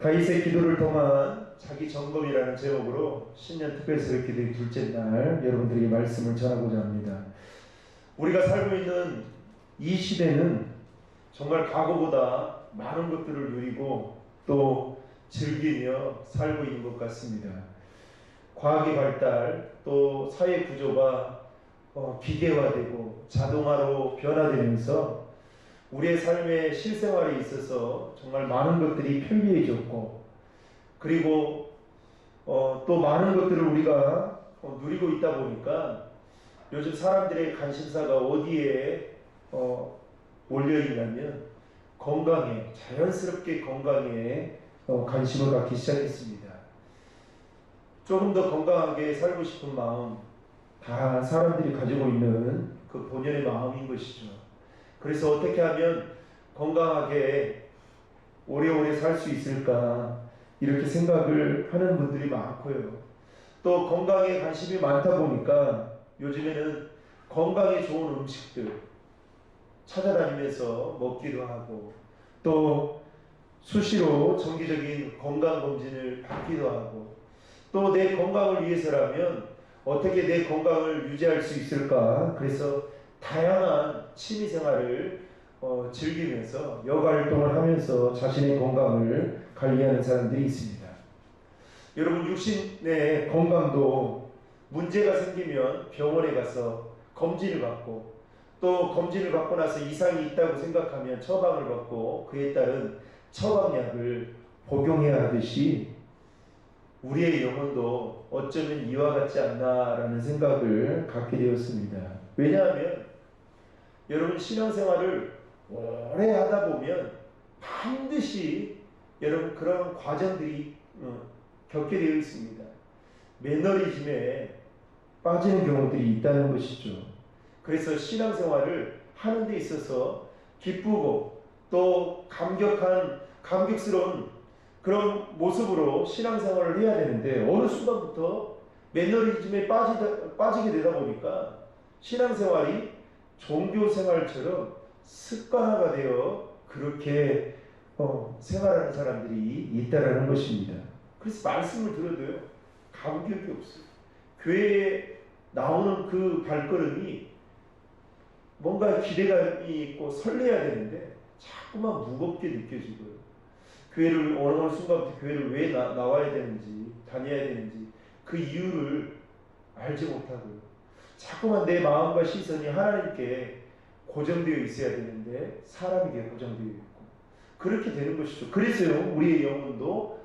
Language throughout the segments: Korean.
다윗의 기도를 통한 자기 점검이라는 제목으로 신년 특별세례 기도의 둘째 날 여러분들에게 말씀을 전하고자 합니다. 우리가 살고 있는 이 시대는 정말 과거보다 많은 것들을 누리고 또 즐기며 살고 있는 것 같습니다. 과학의 발달, 또 사회 구조가 기계화되고 자동화로 변화되면서 우리의 삶의 실생활에 있어서 정말 많은 것들이 편리해졌고, 그리고 또 많은 것들을 우리가 누리고 있다 보니까 요즘 사람들의 관심사가 어디에 몰려 있냐면 건강에, 자연스럽게 건강에 관심을 갖기 시작했습니다. 조금 더 건강하게 살고 싶은 마음, 다 사람들이 가지고 있는 그 본연의 마음인 것이죠. 그래서 어떻게 하면 건강하게 오래오래 살 수 있을까, 이렇게 생각을 하는 분들이 많고요. 또 건강에 관심이 많다 보니까 요즘에는 건강에 좋은 음식들 찾아다니면서 먹기도 하고, 또 수시로 정기적인 건강검진을 받기도 하고, 또 내 건강을 위해서라면 어떻게 내 건강을 유지할 수 있을까, 그래서 다양한 취미생활을 즐기면서 여가활동을 하면서 자신의 건강을 관리하는 사람들이 있습니다. 여러분, 육신의 건강도 문제가 생기면 병원에 가서 검진을 받고, 또 검진을 받고 나서 이상이 있다고 생각하면 처방을 받고 그에 따른 처방약을 복용해야 하듯이 우리의 영혼도 어쩌면 이와 같지 않나라는 생각을 갖게 되었습니다. 왜냐하면 여러분, 신앙생활을 오래 하다 보면 반드시 여러분 그런 과정들이 겪게 되어 있습니다. 매너리즘에 빠지는 경우들이 있다는 것이죠. 그래서 신앙생활을 하는 데 있어서 기쁘고 또 감격스러운 그런 모습으로 신앙생활을 해야 되는데, 어느 순간부터 매너리즘에 빠지게 되다 보니까 신앙생활이 종교생활처럼 습관화가 되어 그렇게 생활하는 사람들이 있다라는 것입니다. 그래서 말씀을 들어도요, 감격이 없어요. 교회에 나오는 그 발걸음이 뭔가 기대감이 있고 설레야 되는데 자꾸만 무겁게 느껴지고요. 교회를 어느 순간부터 교회를 왜 나와야 되는지, 다녀야 되는지 그 이유를 알지 못하고요. 자꾸만 내 마음과 시선이 하나님께 고정되어 있어야 되는데 사람에게 고정되어 있고, 그렇게 되는 것이죠. 그래서요, 우리의 영혼도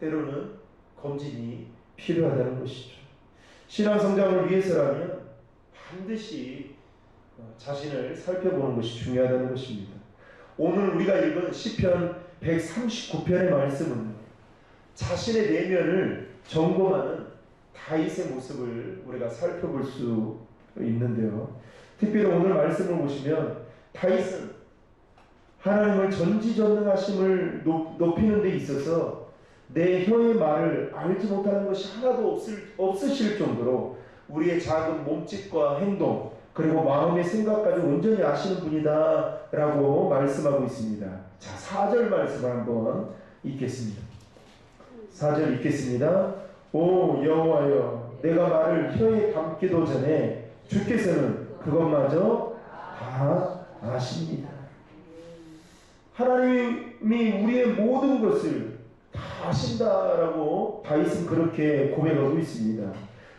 때로는 검진이 필요하다는 것이죠. 신앙 성장을 위해서라면 반드시 자신을 살펴보는 것이 중요하다는 것입니다. 오늘 우리가 읽은 시편 139편의 말씀은 자신의 내면을 점검하는 다윗의 모습을 우리가 살펴볼 수 있는데요. 특별히 오늘 말씀을 보시면 다윗은 하나님을 전지전능하심을 높이는 데 있어서 내 혀의 말을 알지 못하는 것이 하나도 없으실 정도로 우리의 작은 몸짓과 행동, 그리고 마음의 생각까지 온전히 아시는 분이다 라고 말씀하고 있습니다. 자, 4절 말씀을 한번 읽겠습니다. 4절 읽겠습니다. 오 여호와여, 내가 말을 혀에 담기도 전에 주께서는 그것마저 다 아십니다. 하나님이 우리의 모든 것을 다 아신다라고 다윗은 그렇게 고백하고 있습니다.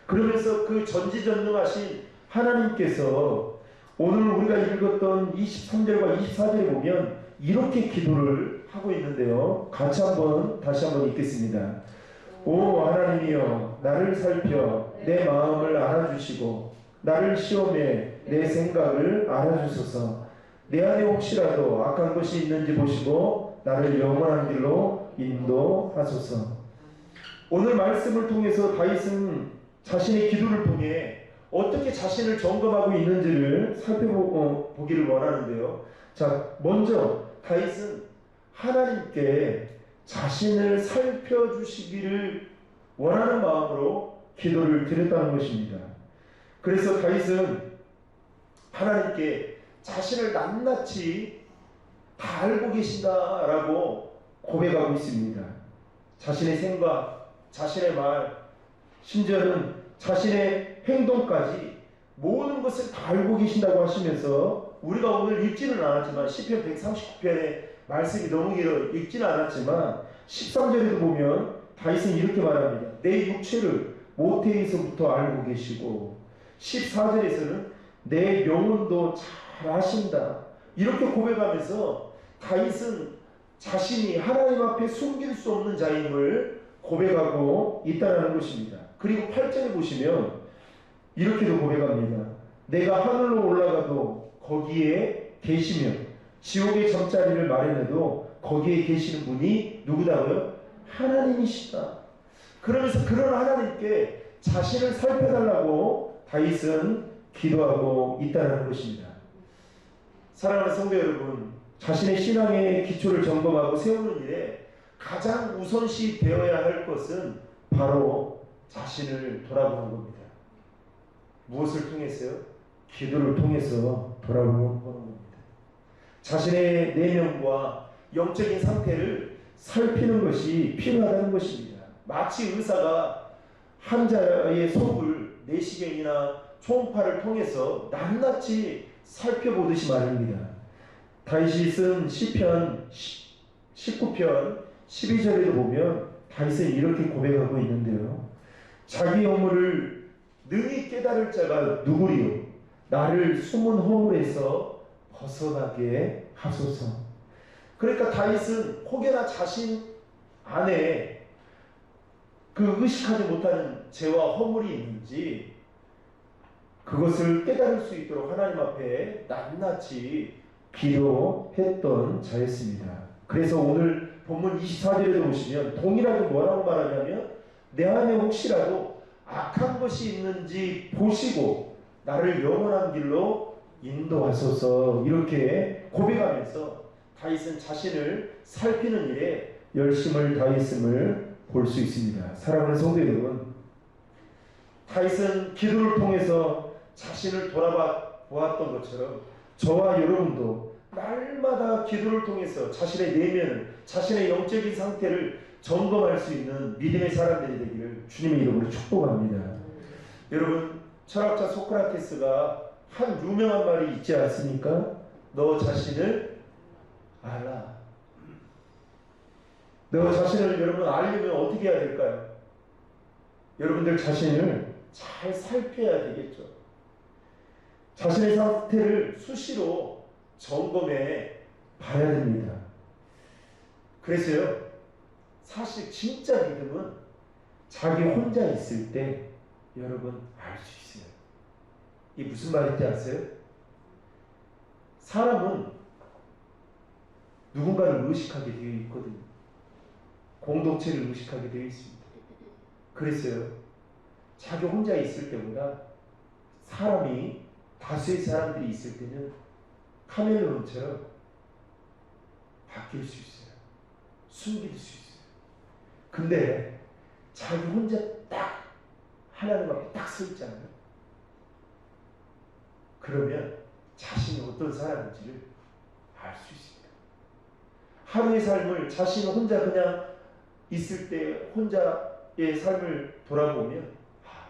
그러면서 그 전지전능하신 하나님께서 오늘 우리가 읽었던 23절과 24절에 보면 이렇게 기도를 하고 있는데요. 다시 한번 읽겠습니다. 오 하나님이여, 나를 살펴 내 마음을 알아주시고 나를 시험해 내 생각을 알아주소서. 내 안에 혹시라도 악한 것이 있는지 보시고 나를 영원한 길로 인도하소서. 오늘 말씀을 통해서 다윗은 자신의 기도를 통해 어떻게 자신을 점검하고 있는지를 살펴보기를 원하는데요. 자, 먼저 다윗은 하나님께 자신을 살펴주시기를 원하는 마음으로 기도를 드렸다는 것입니다. 그래서 다윗은 하나님께 자신을 낱낱이 다 알고 계신다라고 고백하고 있습니다. 자신의 생각, 자신의 말, 심지어는 자신의 행동까지 모든 것을 다 알고 계신다고 하시면서, 우리가 오늘 읽지는 않았지만 시편 139편의 말씀이 너무 길어 읽지는 않았지만 13절에도 보면 다윗은 이렇게 말합니다. 내 육체를 모태에서부터 알고 계시고, 14절에서는 내 영혼도 잘 아신다, 이렇게 고백하면서 다윗은 자신이 하나님 앞에 숨길 수 없는 자임을 고백하고 있다는 것입니다. 그리고 8절에 보시면 이렇게도 고백합니다. 내가 하늘로 올라가도 거기에 계시며 지옥의 잠자리를 마련해도 거기에 계시는 분이 누구다고요? 하나님이시다. 그러면서 그런 하나님께 자신을 살펴달라고 다윗은 기도하고 있다는 것입니다. 사랑하는 성도 여러분, 자신의 신앙의 기초를 점검하고 세우는 일에 가장 우선시 되어야 할 것은 바로 자신을 돌아보는 겁니다. 무엇을 통해서요? 기도를 통해서 돌아보는 겁니다. 자신의 내면과 영적인 상태를 살피는 것이 필요하다는 것입니다. 마치 의사가 환자의 속을 내시경이나 초음파를 통해서 낱낱이 살펴보듯이 말입니다. 다윗이 쓴 시편 19편 12절에도 보면 다윗은 이렇게 고백하고 있는데요. 자기 허물을 능히 깨달을 자가 누구리요? 나를 숨은 허물에서 벗어나게 하소서. 그러니까 다윗은 혹여나 자신 안에 그 의식하지 못하는 죄와 허물이 있는지 그것을 깨달을 수 있도록 하나님 앞에 낱낱이 기도했던 자였습니다. 그래서 오늘 본문 24절에도 보시면 동일하게 뭐라고 말하냐면, 내 안에 혹시라도 악한 것이 있는지 보시고 나를 영원한 길로 인도하소서, 이렇게 고백하면서 다윗은 자신을 살피는 일에 열심을 다했음을 볼 수 있습니다. 사랑하는 성도 여러분, 다윗은 기도를 통해서 자신을 돌아보았던 것처럼 저와 여러분도 날마다 기도를 통해서 자신의 내면을, 자신의 영적인 상태를 점검할 수 있는 믿음의 사람들이 되기를 주님의 이름으로 축복합니다. 여러분, 철학자 소크라테스가 한 유명한 말이 있지 않습니까? 너 자신을 알아. 너 자신을 여러분 알려면 어떻게 해야 될까요? 여러분들 자신을 잘 살펴야 되겠죠. 자신의 상태를 수시로 점검해 봐야 됩니다. 그래서요, 사실 진짜 믿음은 자기 혼자 있을 때 여러분 알 수 있어요. 이게 무슨 말인지 아세요? 사람은 누군가를 의식하게 되어 있거든요. 공동체를 의식하게 되어 있습니다. 그래서요, 자기 혼자 있을 때보다 사람이 다수의 사람들이 있을 때는 카멜레온처럼 바뀔 수 있어요. 숨길 수 있어요. 근데 자기 혼자 딱 하나님 앞에 딱 서 있잖아요. 그러면 자신이 어떤 사람인지를 알 수 있습니다. 하루의 삶을 자신 혼자 그냥 있을 때 혼자의 삶을 돌아보면,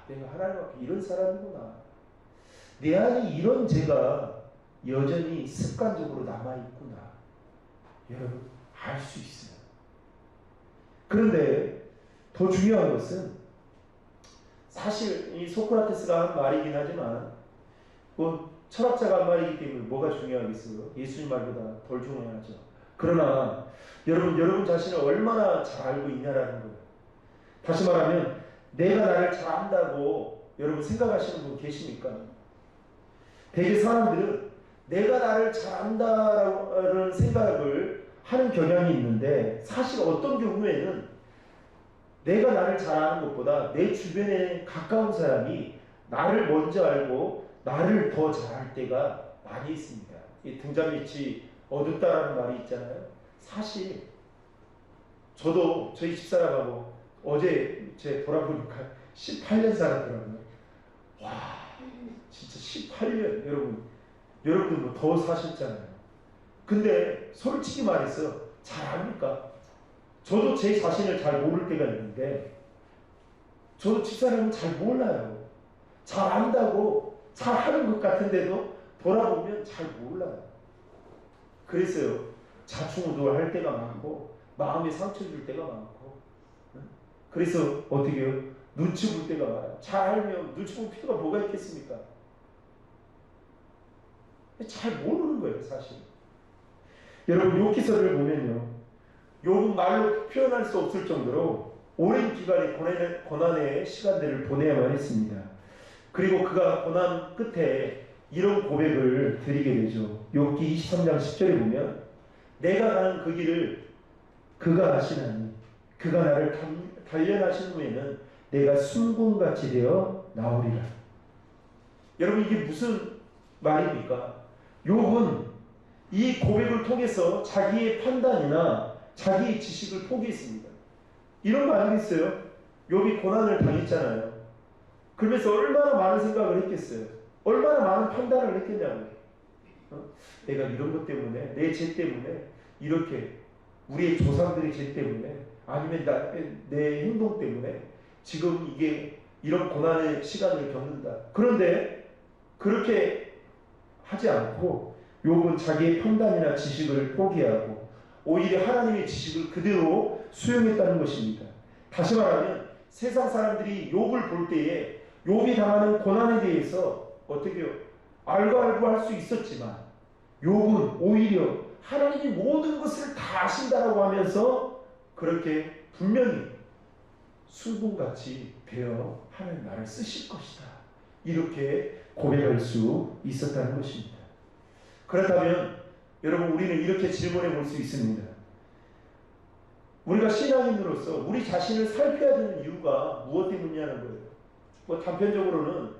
내가 하나님 앞에 이런 사람이구나. 내 안에 이런 죄가 여전히 습관적으로 남아있구나. 여러분, 알 수 있어요. 그런데 더 중요한 것은, 사실 이 소크라테스가 한 말이긴 하지만 철학자가 한 말이기 때문에 뭐가 중요하겠어요? 예수님 말보다 덜 중요하죠. 그러나 여러분 자신을 얼마나 잘 알고 있냐라는 거예요. 다시 말하면 내가 나를 잘 안다고 여러분 생각하시는 분 계십니까? 대개 사람들은 내가 나를 잘 안다라는 생각을 하는 경향이 있는데, 사실 어떤 경우에는 내가 나를 잘 아는 것보다 내 주변에 가까운 사람이 나를 먼저 알고 나를 더 잘할 때가 많이 있습니다. 이 등잔 밑이 어둡다라는 말이 있잖아요. 사실 저도 저희 집사람하고 어제 제 돌아보니까 18년 살았더라고요. 와, 진짜 18년. 여러분들 뭐 더 사셨잖아요. 근데 솔직히 말해서 잘 압니까? 저도 제 자신을 잘 모를 때가 있는데 저도 집사람은 잘 몰라요. 잘 안다고 잘 하는 것 같은데도 돌아보면 잘 몰라요. 그래서요, 자충우돌할 때가 많고 마음에 상처 줄 때가 많고, 그래서 어떻게 해요? 눈치 볼 때가 많아요. 잘 알면 눈치 볼 필요가 뭐가 있겠습니까? 잘 모르는 거예요, 사실. 여러분, 욥기서를 보면요, 욥은 말로 표현할 수 없을 정도로 오랜 기간의 고난의 시간들을 보내야만 했습니다. 그리고 그가 고난 끝에 이런 고백을 드리게 되죠. 욥기 23장 10절에 보면 내가 가는 그 길을 그가 아시나니 그가 나를 단련하신 후에는 내가 순금같이 되어 나오리라. 여러분, 이게 무슨 말입니까? 욥은 이 고백을 통해서 자기의 판단이나 자기의 지식을 포기했습니다. 이런 거 아니겠어요? 욥이 고난을 당했잖아요. 그러면서 얼마나 많은 생각을 했겠어요? 얼마나 많은 판단을 했겠냐고요. 내가 이런 것 때문에, 내 죄 때문에, 이렇게 우리의 조상들의 죄 때문에, 아니면 내 행동 때문에 지금 이게 이런 고난의 시간을 겪는다. 그런데 그렇게 하지 않고 욥은 자기의 판단이나 지식을 포기하고 오히려 하나님의 지식을 그대로 수용했다는 것입니다. 다시 말하면 세상 사람들이 욥을 볼 때에 욥이 당하는 고난에 대해서 어떻게 알고 할 수 있었지만 욥은 오히려 하나님이 모든 것을 다 아신다라고 하면서 그렇게 분명히 순금같이 되어 하나님 나를 쓰실 것이다, 이렇게 고백할 수 있었다는 것입니다. 그렇다면 여러분, 우리는 이렇게 질문해 볼 수 있습니다. 우리가 신앙인으로서 우리 자신을 살펴야 되는 이유가 무엇 때문이냐는 거예요. 뭐 단편적으로는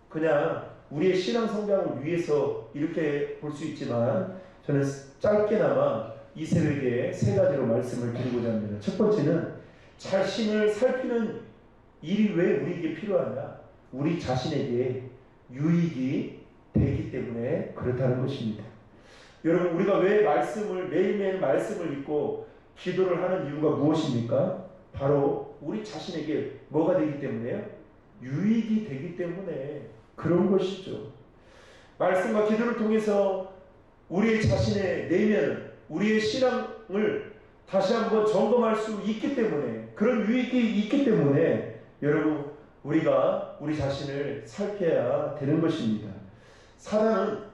그냥 우리의 신앙 성장을 위해서 이렇게 볼 수 있지만, 저는 짧게나마 이 새벽에 세 가지로 말씀을 드리고자 합니다. 첫 번째는 자신을 살피는 일이 왜 우리에게 필요하냐? 우리 자신에게 유익이 되기 때문에 그렇다는 것입니다. 여러분, 우리가 왜 매일매일 말씀을 읽고 기도를 하는 이유가 무엇입니까? 바로 우리 자신에게 뭐가 되기 때문에요? 유익이 되기 때문에 그런 것이죠. 말씀과 기도를 통해서 우리의 자신의 내면, 우리의 신앙을 다시 한번 점검할 수 있기 때문에, 그런 유익이 있기 때문에 여러분, 우리가 우리 자신을 살펴야 되는 것입니다. 사단은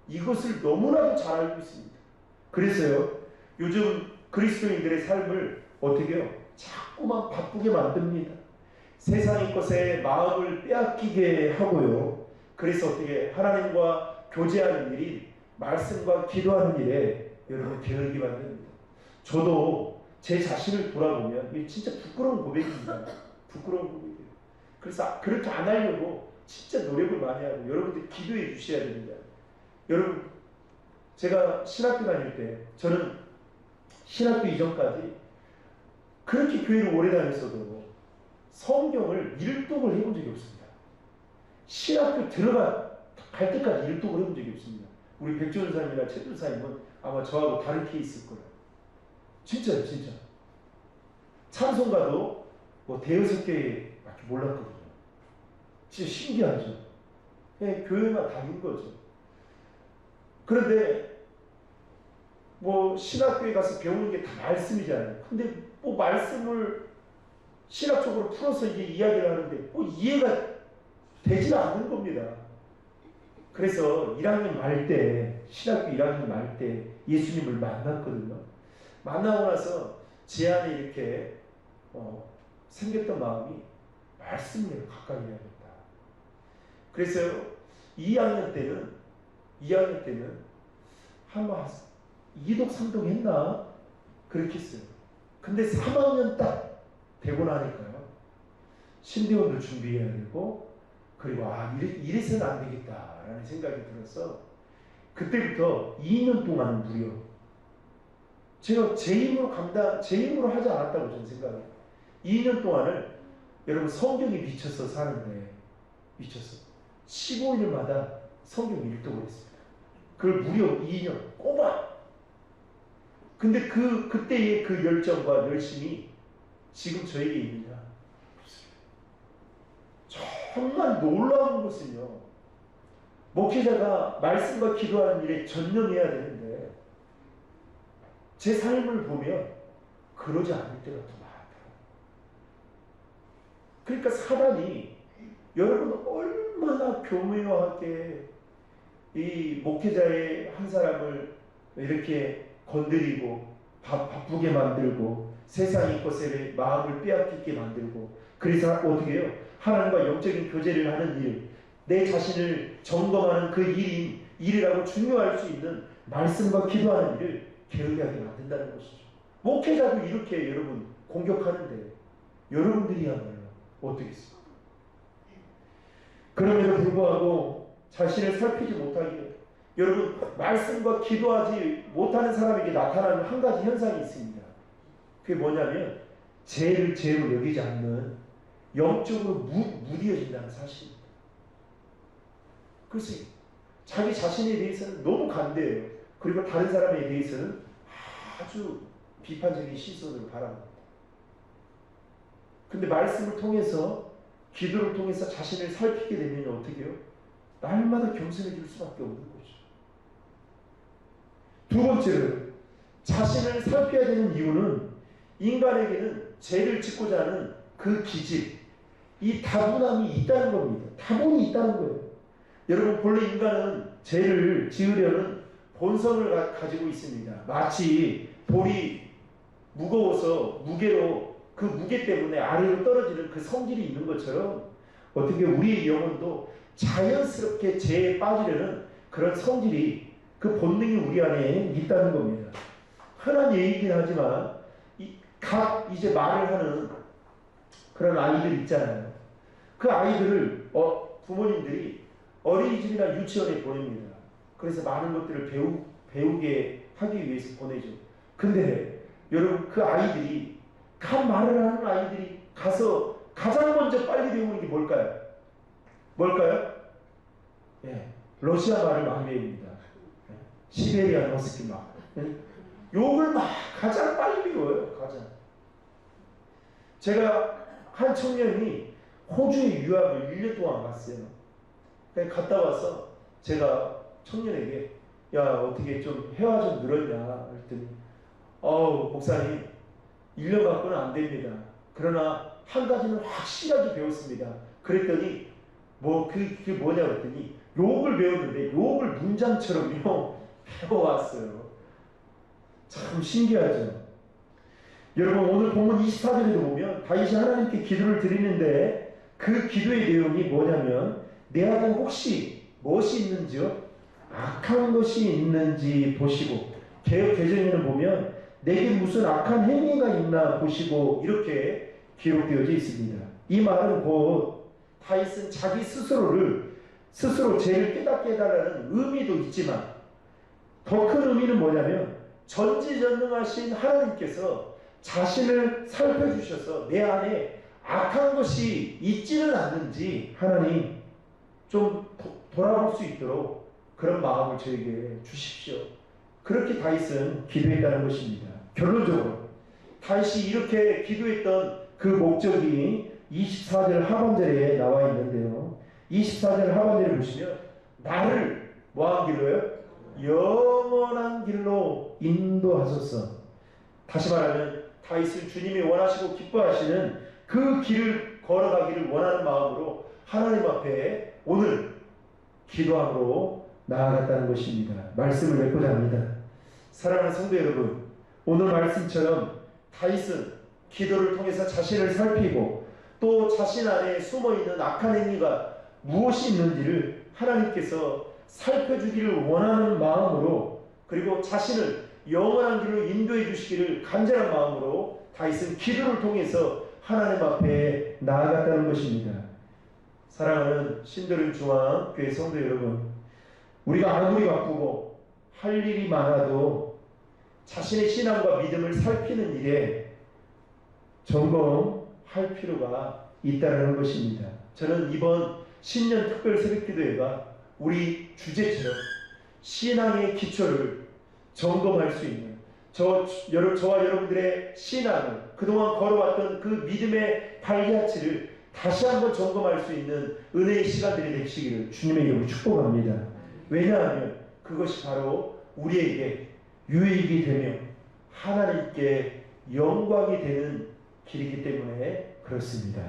이것을 너무나도 잘 알고 있습니다. 그래서요, 요즘 그리스도인들의 삶을 어떻게 해요? 자꾸만 바쁘게 만듭니다. 세상의 것에 마음을 빼앗기게 하고요. 그래서 어떻게 하나님과 교제하는 일이 말씀과 기도하는 일에 여러분 게으르게 만듭니다. 저도 제 자신을 돌아보면 이게 진짜 부끄러운 고백입니다. 부끄러운 고백이에요. 그래서 그렇게 안 하려고 진짜 노력을 많이 하고 여러분들 기도해 주셔야 됩니다. 여러분, 제가 신학교 다닐 때, 저는 신학교 이전까지 그렇게 교회를 오래 다녔어도 성경을 일독을 해본 적이 없습니다. 신학교 갈 때까지 일독을 해본 적이 없습니다. 우리 백조연사님이나 최준사님은 아마 저하고 다른 케이스일 거예요. 진짜요, 진짜. 찬송가도 뭐 대여섯 개밖에 몰랐거든요. 진짜 신기하죠. 그냥 교회만 다닌 거죠. 그런데 뭐 신학교에 가서 배우는 게 다 말씀이잖아요. 근데 뭐 말씀을 신학적으로 풀어서 이게 이야기를 하는데 뭐 이해가 되지 않는 겁니다. 그래서 1학년 말 때, 신학교 1학년 말 때 예수님을 만났거든요. 만나고 나서 제 안에 이렇게 생겼던 마음이 말씀을 가까이 해야겠다. 그래서 2학년 때는 한번 2독 3독 했나? 그렇게 했어요. 근데 3학년 딱 되고 나니까요, 신대원도 준비해야 되고, 그리고 이래서는 안 되겠다라는 생각이 들어서 그때부터 2년 동안 무려 제가 제 힘으로 하지 않았다고 저는 생각해요. 2년 동안을 여러분 성경에 미쳐서 사는데, 미쳐서 15일마다 성경 일독을 했습니다. 그걸 무려 2년 꼬박. 근데 그때의 그 열정과 열심이 지금 저에게 있느냐? 정말 놀라운 것은요, 목회자가 말씀과 기도하는 일에 전념해야 되는데 제 삶을 보면 그러지 않을 때가 더 많아요. 그러니까 사단이 여러분 얼마나 교묘하게 이 목회자의 한 사람을 이렇게 건드리고 바쁘게 만들고 세상의 것에 마음을 빼앗기게 만들고, 그래서 어떻게 해요? 하나님과 영적인 교제를 하는 일, 내 자신을 점검하는 그 일이라고 중요할 수 있는 말씀과 기도하는 일을 게으르게 만든다는 것이죠. 목회자도 이렇게 여러분 공격하는데 여러분들이야말로 어떻겠어요? 그럼에도 불구하고 자신을 살피지 못하기에 여러분 말씀과 기도하지 못하는 사람에게 나타나는 한 가지 현상이 있습니다. 그게 뭐냐면 죄를 죄로 여기지 않는 영적으로 무디어진다는 사실입니다. 그래서 자기 자신에 대해서는 너무 간대해요. 그리고 다른 사람에 대해서는 아주 비판적인 시선으로 바라봅니다. 근데 말씀을 통해서 기도를 통해서 자신을 살피게 되면 어떻게 해요? 날마다 겸손해질 수밖에 없는 거죠. 두 번째로 자신을 살펴야 되는 이유는 인간에게는 죄를 짓고자 하는 그 기질, 이 다분함이 있다는 겁니다. 다분히 있다는 거예요. 여러분 본래 인간은 죄를 지으려는 본성을 가지고 있습니다. 마치 돌이 무거워서 무게로 그 무게 때문에 아래로 떨어지는 그 성질이 있는 것처럼 어떻게 우리의 영혼도 자연스럽게 죄에 빠지려는 그런 성질이, 그 본능이 우리 안에 있다는 겁니다. 흔한 얘기긴 하지만 각 이제 말을 하는 그런 아이들 있잖아요. 그 아이들을 부모님들이 어린이집이나 유치원에 보냅니다. 그래서 많은 것들을 배우게 하기 위해서 보내죠. 근데 여러분 그 아이들이, 각 말을 하는 아이들이 가서 가장 먼저 빨리 배우는 게 뭘까요? 뭘까요? 예, 러시아 말을 많이 배웁니다. 시베리아 머스키 말. 욕을 막 가장 빨리 배워요. 가장. 제가 한 청년이 호주에 유학을 1년 동안 갔어요. 갔다 와서 제가 청년에게 야 어떻게 좀 회화 좀 늘었냐 그랬더니 목사님 1년 갖고는 안 됩니다. 그러나 한 가지는 확실하게 배웠습니다. 그랬더니 그게 뭐냐 그랬더니 욕을 배웠는데 욕을 문장처럼요 배워왔어요. 참 신기하죠. 여러분 오늘 본문 24절에도 보면 다윗이 하나님께 기도를 드리는데 그 기도의 내용이 뭐냐면 내 안에 혹시 무엇이 있는지요? 악한 것이 있는지 보시고, 개역 개정에는 보면 내게 무슨 악한 행위가 있나 보시고 이렇게 기록되어져 있습니다. 이 말은 곧 다윗은 자기 스스로 죄를 깨닫게 해달라는 의미도 있지만 더 큰 의미는 뭐냐면 전지전능하신 하나님께서 자신을 살펴주셔서 내 안에 악한 것이 있지는 않는지 하나님 좀 돌아볼 수 있도록 그런 마음을 저에게 주십시오. 그렇게 다윗은 기도했다는 것입니다. 결론적으로 다윗이 이렇게 기도했던 그 목적이 24절 하반절에 나와 있는데요. 24절 하반절을 보시면 나를 뭐한 길로요? 영원한 길로 인도하소서. 다시 말하면 다윗은 주님이 원하시고 기뻐하시는 그 길을 걸어가기를 원하는 마음으로 하나님 앞에 오늘 기도함으로 나아갔다는 것입니다. 말씀을 맺고자 합니다. 사랑하는 성도 여러분, 오늘 말씀처럼 다윗은 기도를 통해서 자신을 살피고 또 자신 안에 숨어있는 악한 행위가 무엇이 있는지를 하나님께서 살펴주기를 원하는 마음으로, 그리고 자신을 영원한 길로 인도해 주시기를 간절한 마음으로 다윗은 기도를 통해서 하나님 앞에 나아갔다는 것입니다. 사랑하는 신도림 중앙교회 성도 여러분, 우리가 아무리 바쁘고 할 일이 많아도 자신의 신앙과 믿음을 살피는 일에 점검할 필요가 있다는 것입니다. 저는 이번 신년 특별 새벽기도회가 우리 주제처럼 신앙의 기초를 점검할 수 있는, 저와 여러분들의 신앙을, 그동안 걸어왔던 그 믿음의 발자취를 다시 한번 점검할 수 있는 은혜의 시간들이 되시기를 주님의 이름으로 축복합니다. 왜냐하면 그것이 바로 우리에게 유익이 되며 하나님께 영광이 되는 길이기 때문에 그렇습니다.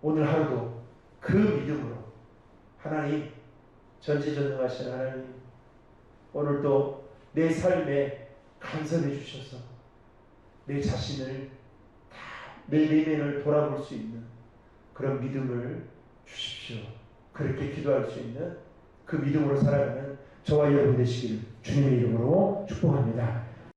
오늘 하루도 그 믿음으로 하나님, 전지전능하신 하나님, 오늘도 내 삶에 간섭해 주셔서 내 자신을 다, 내 내면을 돌아볼 수 있는 그런 믿음을 주십시오. 그렇게 기도할 수 있는 그 믿음으로 살아가는 저와 여러분 되시기를 주님의 이름으로 축복합니다.